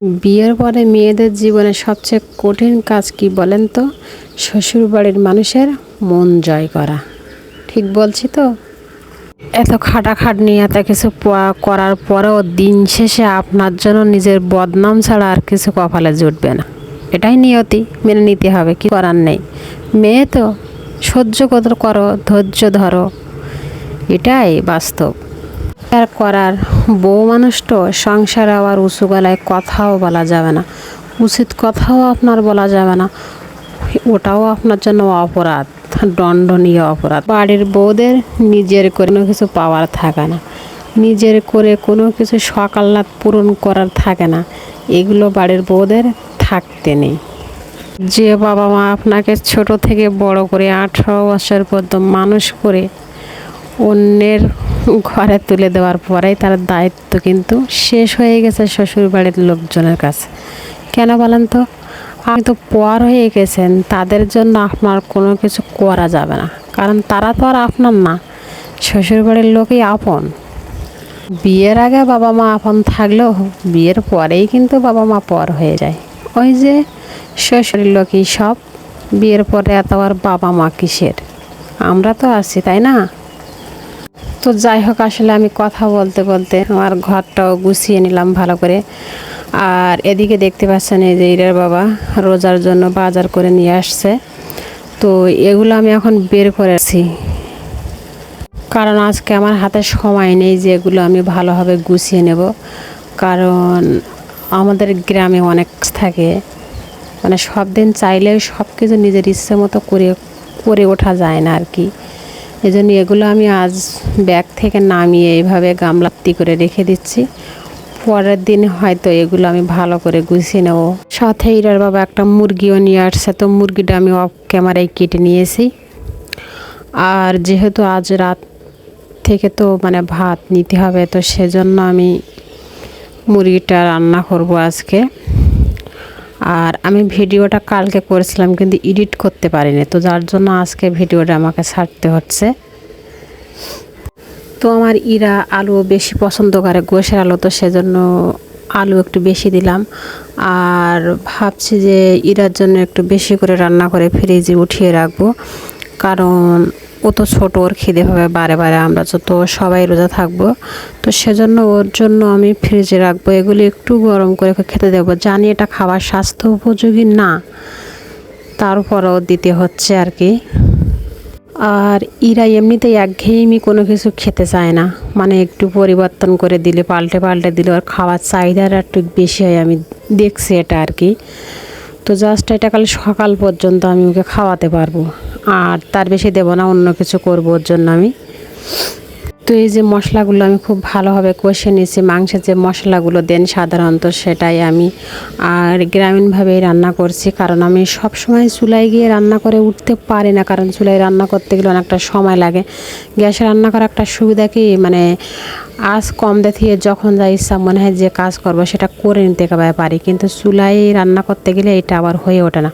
বিয়ের পরে মেয়েদের জীবনে সবচেয়ে কঠিন কাজ কি বলেন তো? শ্বশুরবাড়ির মানুষের মন জয় করা। ঠিক বলছি তো? এত খাটাখাটনি এত কিছু করার পরেও দিন শেষে আপনার জন্য নিজের বদনাম ছাড়া আর কিছু কপালে জুটবে না। এটাই নিয়তি, মেনে নিতে হবে, কি করার নেই। মেয়ে তো, সহ্য করো, ধৈর্য ধরো, এটাই বাস্তব। আর করার বউ মানুষ তো, সংসারে আবার উঁচু গলায় কথাও বলা যাবে না, উচিত কথাও আপনার বলা যাবে না, ওটাও আপনার জন্য অপরাধ, দণ্ডনীয় অপরাধ। বাড়ির বউদের নিজের করে কোনো কিছু পাওয়ার থাকে না, নিজের করে কোনো কিছু সকাল রাত পূরণ করার থাকে না, এগুলো বাড়ির বউদের থাকতে নেই। যে বাবা মা আপনাকে ছোট থেকে বড় করে 18 বছর পর্যন্ত মানুষ করে অন্যের ঘরে তুলে দেওয়ার পরেই তার দায়িত্ব কিন্তু শেষ হয়ে গেছে শ্বশুর বাড়ির লোকজনের কাছে। কেন বলেন তো? আপনি তো পর হয়ে গেছেন, তাদের জন্য আপনার কোনো কিছু করা যাবে না, কারণ তারা তো আর আপনার না, শ্বশুর বাড়ির লোকই আপন। বিয়ের আগে বাবা মা আপন থাকলেও বিয়ের পরেই কিন্তু বাবা মা পর হয়ে যায়। ওই যে শ্বশুরের লোকই সব, বিয়ের পরে এত আর বাবা মা কিসের, আমরা তো আছি, তাই না? তো যাই হোক, আসলে আমি কথা বলতে বলতে আমার ঘরটাও গুছিয়ে নিলাম ভালো করে। আর এদিকে দেখতে পাচ্ছেন এই যে ইরার বাবা রোজার জন্য বাজার করে নিয়ে আসছে। তো এগুলো আমি এখন বের করেছি, কারণ আজকে আমার হাতে সময় নেই যে এগুলো আমি ভালোভাবে গুছিয়ে নেব। কারণ আমাদের গ্রামে অনেক থাকে, মানে সব দিন চাইলেও সব কিছু নিজের ইচ্ছে মতো করে ওঠা যায় না আর কি। এই জন্য এগুলো আমি আজ ব্যাগ থেকে নামিয়ে এইভাবে গামলাতি করে রেখে দিচ্ছি। পরের দিন হয়তো এগুলো আমি ভালো করে গুছিয়ে নেব। সাথে ইরার বাবা একটা মুরগিও নিয়ে আসছে, তো মুরগিটা আমি অফ ক্যামেরায় কেটে নিয়েছি। আর যেহেতু আজ রাত থেকে তো মানে ভাত নিতে হবে, তো সেজন্য আমি মুরগিটা রান্না করব আজকে। আর আমি ভিডিওটা কালকে করেছিলাম কিন্তু এডিট করতে পারিনি, তো যার জন্য আজকে ভিডিওটা আমাকে ছাড়তে হচ্ছে। তো আমার ইরা আলু বেশি পছন্দ করে, গোশের আলু, তো সেজন্য আলু একটু বেশি দিলাম। আর ভাবছি যে ইরার জন্য একটু বেশি করে রান্না করে ফ্রিজে উঠিয়ে রাখবো, কারণ ও তো ছোটো, ওর খিদে হবে বারে বারে, আমরা তো সবাই রোজা থাকবো, তো সেজন্য ওর জন্য আমি ফ্রিজে রাখবো। এগুলি একটু গরম করে খেতে দেবো। জানি এটা খাবার স্বাস্থ্য উপযোগী না, তারপরেও দিতে হচ্ছে আর কি। আর ইরা এমনিতেই একঘেয়েমি কোনো কিছু খেতে চায় না, মানে একটু পরিবর্তন করে দিলে, পাল্টে পাল্টে দিলে ওর খাওয়ার চাহিদাটা একটু বেশি হয়, আমি দেখছি এটা আর কি। তো জাস্ট এটা কাল সকাল পর্যন্ত আমি ওকে খাওয়াতে পারবো, আর তার বেশি দেবো না, অন্য কিছু করবো ওর জন্য আমি। তো এই যে মশলাগুলো আমি খুব ভালোভাবে কষে নিয়েছি। মাংসের যে মশলাগুলো দেন সাধারণত সেটাই আমি আর গ্রামীণভাবেই রান্না করছি, কারণ আমি সব সময় চুলায় গিয়ে রান্না করে উঠতে পারি না, কারণ চুলায় রান্না করতে গেলে অনেকটা সময় লাগে। গ্যাসে রান্না করার একটা সুবিধা কি, মানে আঁচ কম দেখিয়ে যখন যা ইচ্ছা মনে হয় যে কাজ করবো সেটা করে নিতে পারি, কিন্তু চুলায় রান্না করতে গেলে এটা আবার হয়ে ওঠে না।